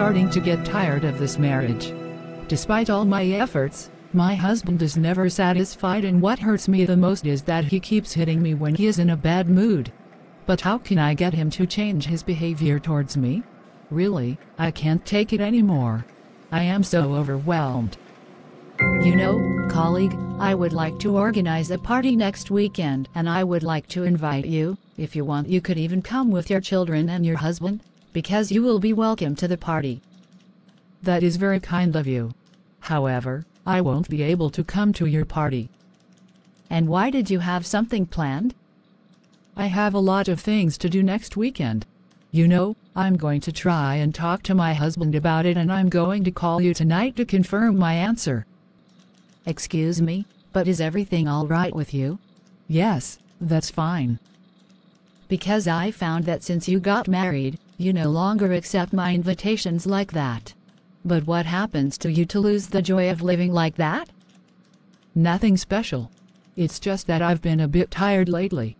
starting to get tired of this marriage. Despite all my efforts, my husband is never satisfied, and what hurts me the most is that he keeps hitting me when he is in a bad mood. But how can I get him to change his behavior towards me? Really, I can't take it anymore. I am so overwhelmed. You know, colleague, I would like to organize a party next weekend, and I would like to invite you. If you want, you could even come with your children and your husband, because you will be welcome to the party. That is very kind of you. However, I won't be able to come to your party. And why did you have something planned? I have a lot of things to do next weekend. You know, I'm going to try and talk to my husband about it, and I'm going to call you tonight to confirm my answer. Excuse me, but is everything all right with you? Yes, that's fine. Because I found that since you got married, you no longer accept my invitations like that. But what happens to you to lose the joy of living like that? Nothing special. It's just that I've been a bit tired lately.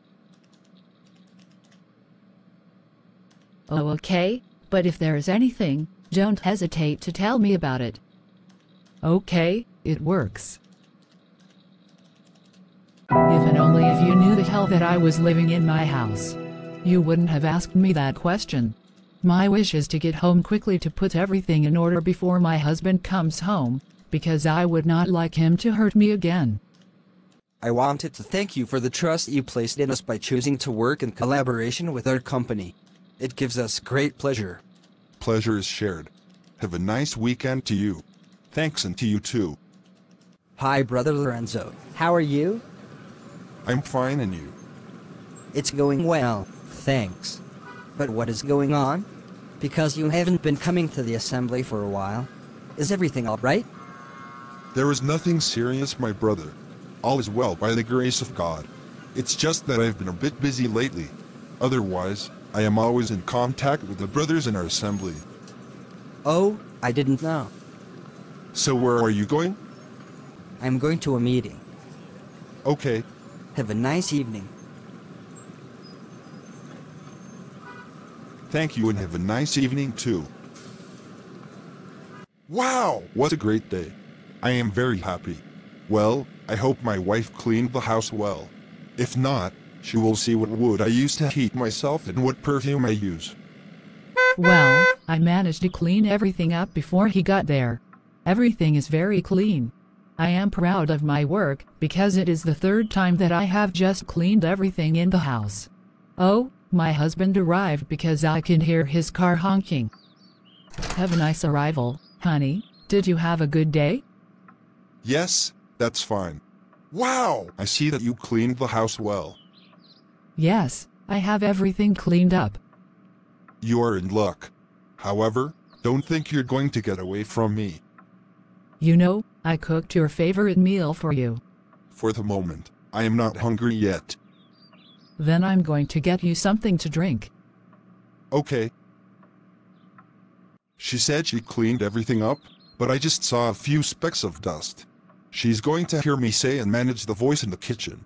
Oh, okay, but if there is anything, don't hesitate to tell me about it. Okay, it works. If and only if you knew the hell that I was living in my house, you wouldn't have asked me that question. My wish is to get home quickly to put everything in order before my husband comes home, because I would not like him to hurt me again. I wanted to thank you for the trust you placed in us by choosing to work in collaboration with our company. It gives us great pleasure. Pleasure is shared. Have a nice weekend to you. Thanks, and to you too. Hi, Brother Lorenzo. How are you? I'm fine, and you? It's going well, thanks. But what is going on? Because you haven't been coming to the assembly for a while. Is everything all right? There is nothing serious, my brother. All is well by the grace of God. It's just that I've been a bit busy lately. Otherwise, I am always in contact with the brothers in our assembly. Oh, I didn't know. So where are you going? I'm going to a meeting. Okay. Have a nice evening. Thank you, and have a nice evening too. Wow, what a great day. I am very happy. Well, I hope my wife cleaned the house well. If not, she will see what wood I use to heat myself and what perfume I use. Well, I managed to clean everything up before he got there. Everything is very clean. I am proud of my work, because it is the third time that I have just cleaned everything in the house. Oh, my husband arrived because I can hear his car honking. Have a nice arrival, honey. Did you have a good day? Yes, that's fine. Wow, I see that you cleaned the house well. Yes, I have everything cleaned up. You are in luck. However, don't think you're going to get away from me. You know, I cooked your favorite meal for you. For the moment, I am not hungry yet. Then I'm going to get you something to drink. Okay. She said she cleaned everything up, but I just saw a few specks of dust. She's going to hear me say and manage the voice in the kitchen.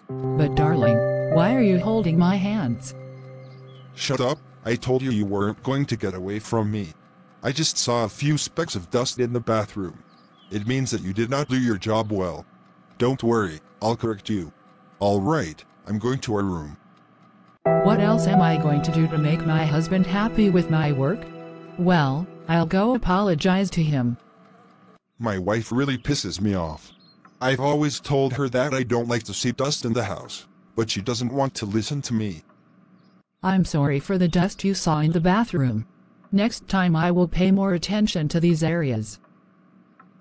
But darling, why are you holding my hands? Shut up, I told you you weren't going to get away from me. I just saw a few specks of dust in the bathroom. It means that you did not do your job well. Don't worry, I'll correct you. Alright, I'm going to our room. What else am I going to do to make my husband happy with my work? Well, I'll go apologize to him. My wife really pisses me off. I've always told her that I don't like to see dust in the house, but she doesn't want to listen to me. I'm sorry for the dust you saw in the bathroom. Next time I will pay more attention to these areas.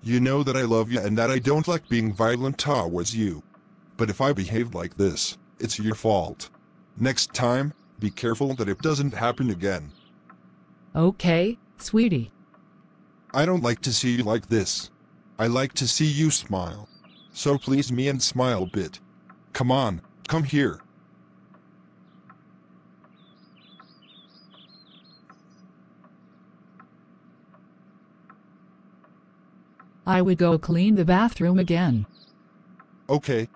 You know that I love you and that I don't like being violent towards you. But if I behave like this, it's your fault. Next time, be careful that it doesn't happen again. Okay, sweetie. I don't like to see you like this. I like to see you smile. So please me and smile a bit. Come on, come here. I would go clean the bathroom again. Okay.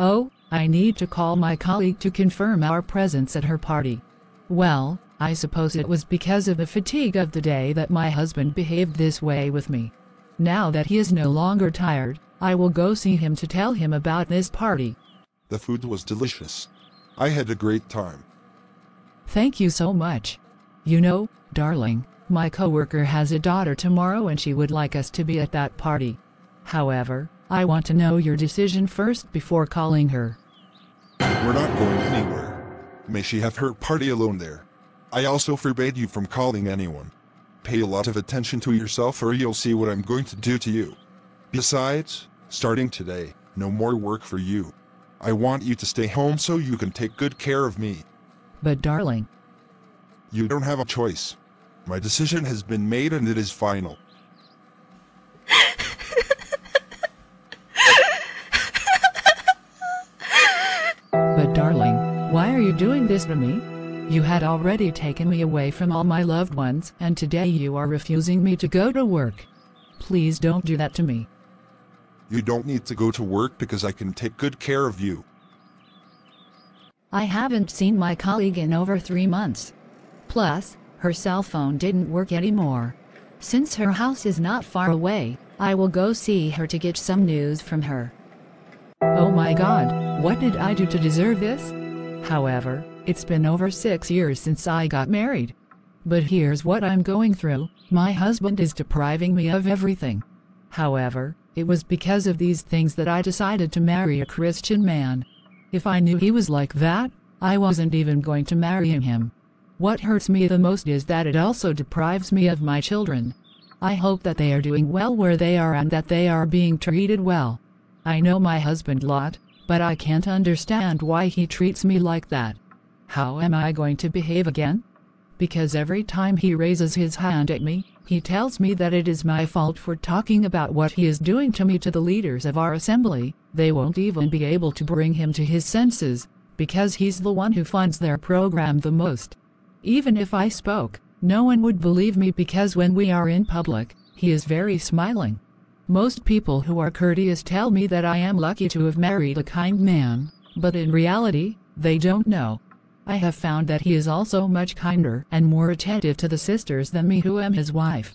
Oh, I need to call my colleague to confirm our presence at her party. Well, I suppose it was because of the fatigue of the day that my husband behaved this way with me. Now that he is no longer tired, I will go see him to tell him about this party. The food was delicious. I had a great time. Thank you so much. You know, darling, my coworker has a daughter tomorrow and she would like us to be at that party. However, I want to know your decision first before calling her. We're not going anywhere. May she have her party alone there. I also forbade you from calling anyone. Pay a lot of attention to yourself or you'll see what I'm going to do to you. Besides, starting today, no more work for you. I want you to stay home so you can take good care of me. But darling, you don't have a choice. My decision has been made and it is final. But darling, why are you doing this to me? You had already taken me away from all my loved ones and today you are refusing me to go to work. Please don't do that to me. You don't need to go to work because I can take good care of you. I haven't seen my colleague in over 3 months. Plus, her cell phone didn't work anymore. Since her house is not far away, I will go see her to get some news from her. Oh my God, what did I do to deserve this? However, it's been over 6 years since I got married. But here's what I'm going through, my husband is depriving me of everything. However, it was because of these things that I decided to marry a Christian man. If I knew he was like that, I wasn't even going to marry him. What hurts me the most is that it also deprives me of my children. I hope that they are doing well where they are and that they are being treated well. I know my husband a lot, but I can't understand why he treats me like that. How am I going to behave again? Because every time he raises his hand at me, he tells me that it is my fault for talking about what he is doing to me to the leaders of our assembly. They won't even be able to bring him to his senses, because he's the one who funds their program the most. Even if I spoke, no one would believe me because when we are in public, he is very smiling. Most people who are courteous tell me that I am lucky to have married a kind man, but in reality, they don't know. I have found that he is also much kinder and more attentive to the sisters than me who am his wife.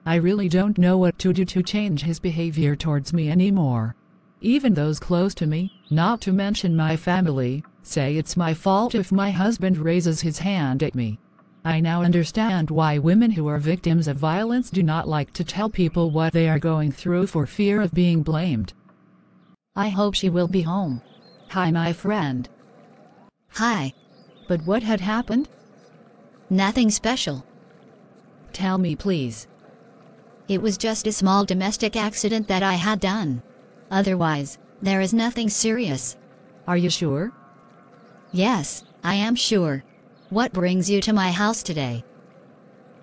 I really don't know what to do to change his behavior towards me anymore. Even those close to me, not to mention my family, say it's my fault if my husband raises his hand at me. I now understand why women who are victims of violence do not like to tell people what they are going through for fear of being blamed. I hope she will be home. Hi, my friend. Hi. But what had happened? Nothing special. Tell me, please. It was just a small domestic accident that I had done. Otherwise, there is nothing serious. Are you sure? Yes, I am sure. What brings you to my house today?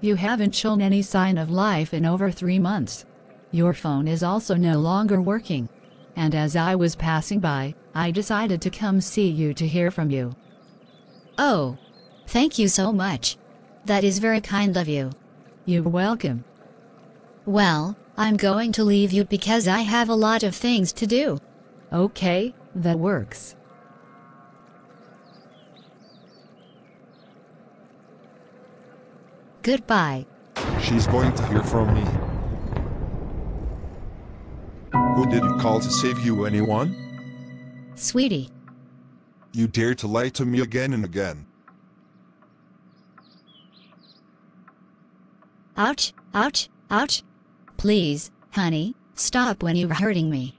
You haven't shown any sign of life in over 3 months. Your phone is also no longer working. And as I was passing by, I decided to come see you to hear from you. Oh, thank you so much. That is very kind of you. You're welcome. Well, I'm going to leave you because I have a lot of things to do. Okay, that works. Goodbye. She's going to hear from me. Who did you call to save you, anyone? Sweetie. You dare to lie to me again and again. Ouch, ouch, ouch. Please, honey, stop when you're hurting me.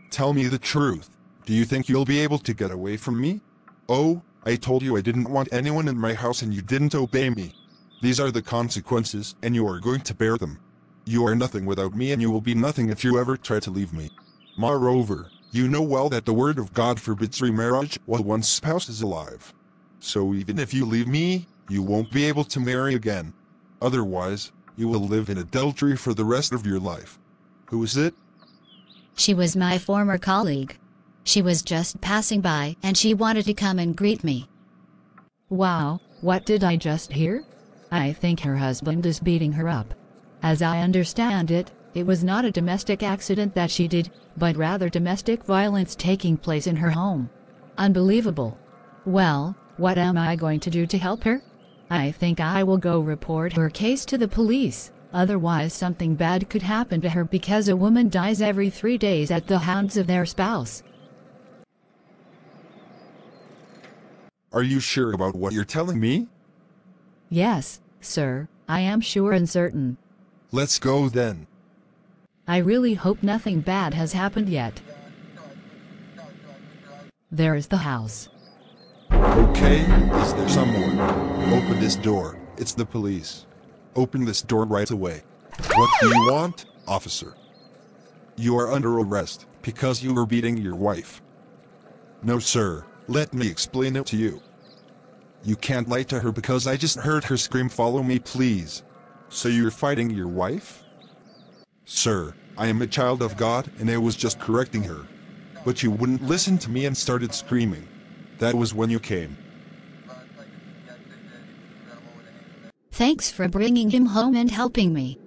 Tell me the truth. Do you think you'll be able to get away from me? Oh, I told you I didn't want anyone in my house and you didn't obey me. These are the consequences, and you are going to bear them. You are nothing without me and you will be nothing if you ever try to leave me. Moreover, you know well that the word of God forbids remarriage while one's spouse is alive. So even if you leave me, you won't be able to marry again. Otherwise, you will live in adultery for the rest of your life. Who is it? She was my former colleague. She was just passing by and she wanted to come and greet me. Wow, what did I just hear? I think her husband is beating her up. As I understand it, It was not a domestic accident that she did, but rather domestic violence taking place in her home. Unbelievable. Well, what am I going to do to help her? I think I will go report her case to the police. Otherwise something bad could happen to her because a woman dies every 3 days at the hands of their spouse. Are you sure about what you're telling me? Yes, sir, I am sure and certain. Let's go then. I really hope nothing bad has happened yet. There is the house. Okay, is there someone? Open this door, it's the police. Open this door right away. What do you want, officer? You are under arrest, because you were beating your wife. No sir, let me explain it to you. You can't lie to her because I just heard her scream, "Follow me please." So you're fighting your wife? Sir, I am a child of God and I was just correcting her. But you wouldn't listen to me and started screaming. That was when you came. Thanks for bringing him home and helping me.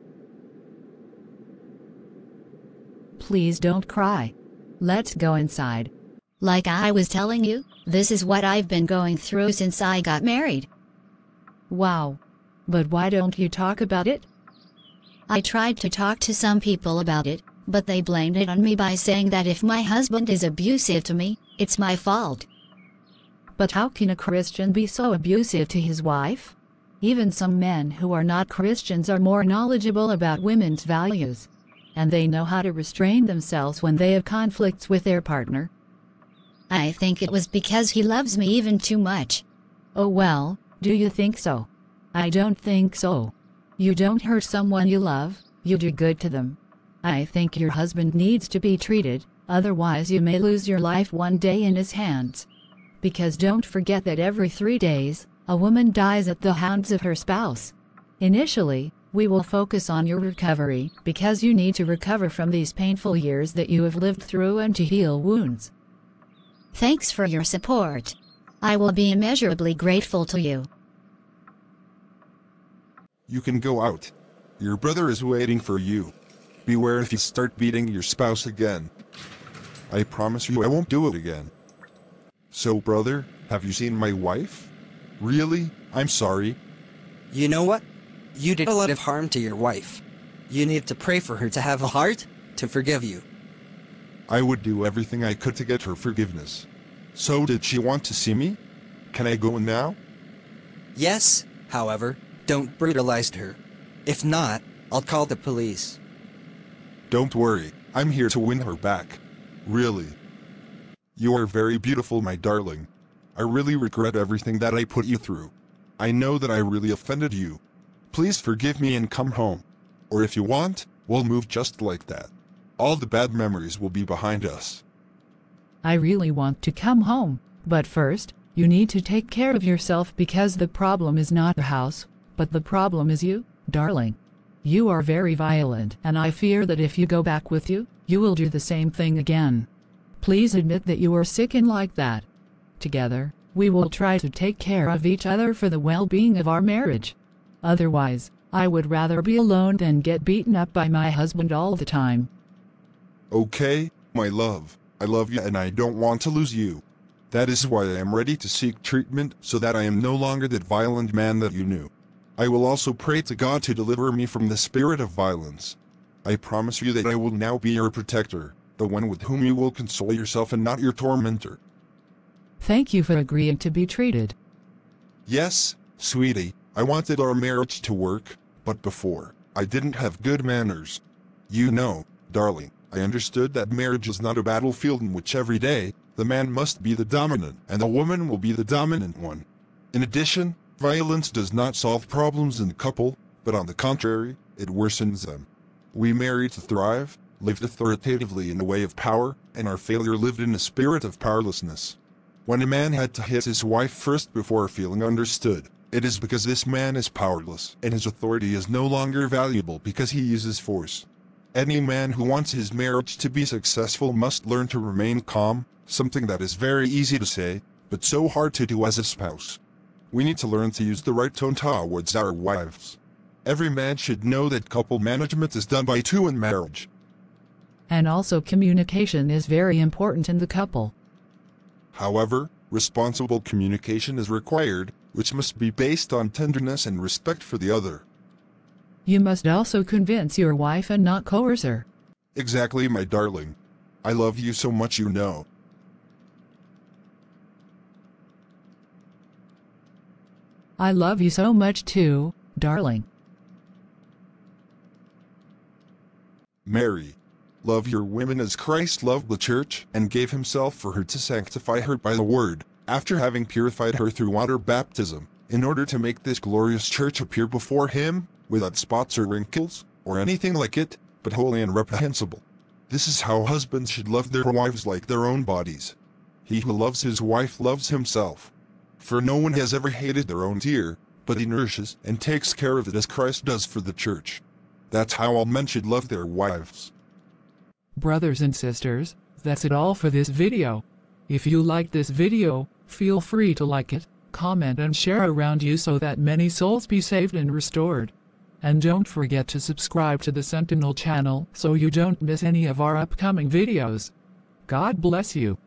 Please don't cry. Let's go inside. Like I was telling you, this is what I've been going through since I got married. Wow. But why don't you talk about it? I tried to talk to some people about it, but they blamed it on me by saying that if my husband is abusive to me, it's my fault. But how can a Christian be so abusive to his wife? Even some men who are not Christians are more knowledgeable about women's values, and they know how to restrain themselves when they have conflicts with their partner. I think it was because he loves me even too much. Oh well, do you think so? I don't think so. You don't hurt someone you love, you do good to them. I think your husband needs to be treated, otherwise you may lose your life one day in his hands. Because don't forget that every 3 days, a woman dies at the hands of her spouse. Initially, we will focus on your recovery because you need to recover from these painful years that you have lived through and to heal wounds. Thanks for your support. I will be immeasurably grateful to you. You can go out. Your brother is waiting for you. Beware if you start beating your spouse again. I promise you I won't do it again. So brother, have you seen my wife? Really? I'm sorry. You know what? You did a lot of harm to your wife. You need to pray for her to have a heart to forgive you. I would do everything I could to get her forgiveness. So did she want to see me? Can I go in now? Yes, however, don't brutalize her. If not, I'll call the police. Don't worry, I'm here to win her back. Really. You are very beautiful, my darling. I really regret everything that I put you through. I know that I really offended you. Please forgive me and come home. Or if you want, we'll move just like that. All the bad memories will be behind us. I really want to come home, but first, you need to take care of yourself because the problem is not the house, but the problem is you, darling. You are very violent, and I fear that if you go back with you, you will do the same thing again. Please admit that you are sick and like that. Together, we will try to take care of each other for the well-being of our marriage. Otherwise, I would rather be alone than get beaten up by my husband all the time. Okay, my love, I love you and I don't want to lose you. That is why I am ready to seek treatment so that I am no longer that violent man that you knew. I will also pray to God to deliver me from the spirit of violence. I promise you that I will now be your protector, the one with whom you will console yourself and not your tormentor. Thank you for agreeing to be treated. Yes, sweetie, I wanted our marriage to work, but before, I didn't have good manners. You know, darling, I understood that marriage is not a battlefield in which every day, the man must be the dominant and the woman will be the dominant one. In addition, violence does not solve problems in the couple, but on the contrary, it worsens them. We married to thrive, lived authoritatively in a way of power, and our failure lived in a spirit of powerlessness. When a man had to hit his wife first before feeling understood, it is because this man is powerless and his authority is no longer valuable because he uses force. Any man who wants his marriage to be successful must learn to remain calm, something that is very easy to say, but so hard to do as a spouse. We need to learn to use the right tone towards our wives. Every man should know that couple management is done by two in marriage. And also communication is very important in the couple. However, responsible communication is required, which must be based on tenderness and respect for the other. You must also convince your wife and not coerce her. Exactly, my darling. I love you so much, you know. I love you so much too, darling. Mary, love your women as Christ loved the church and gave himself for her to sanctify her by the word, after having purified her through water baptism, in order to make this glorious church appear before him, without spots or wrinkles, or anything like it, but holy and reprehensible. This is how husbands should love their wives like their own bodies. He who loves his wife loves himself. For no one has ever hated their own deer, but he nourishes and takes care of it as Christ does for the church. That's how all men should love their wives. Brothers and sisters, that's it all for this video. If you liked this video, feel free to like it, comment and share around you so that many souls be saved and restored. And don't forget to subscribe to the Sentinel channel so you don't miss any of our upcoming videos. God bless you.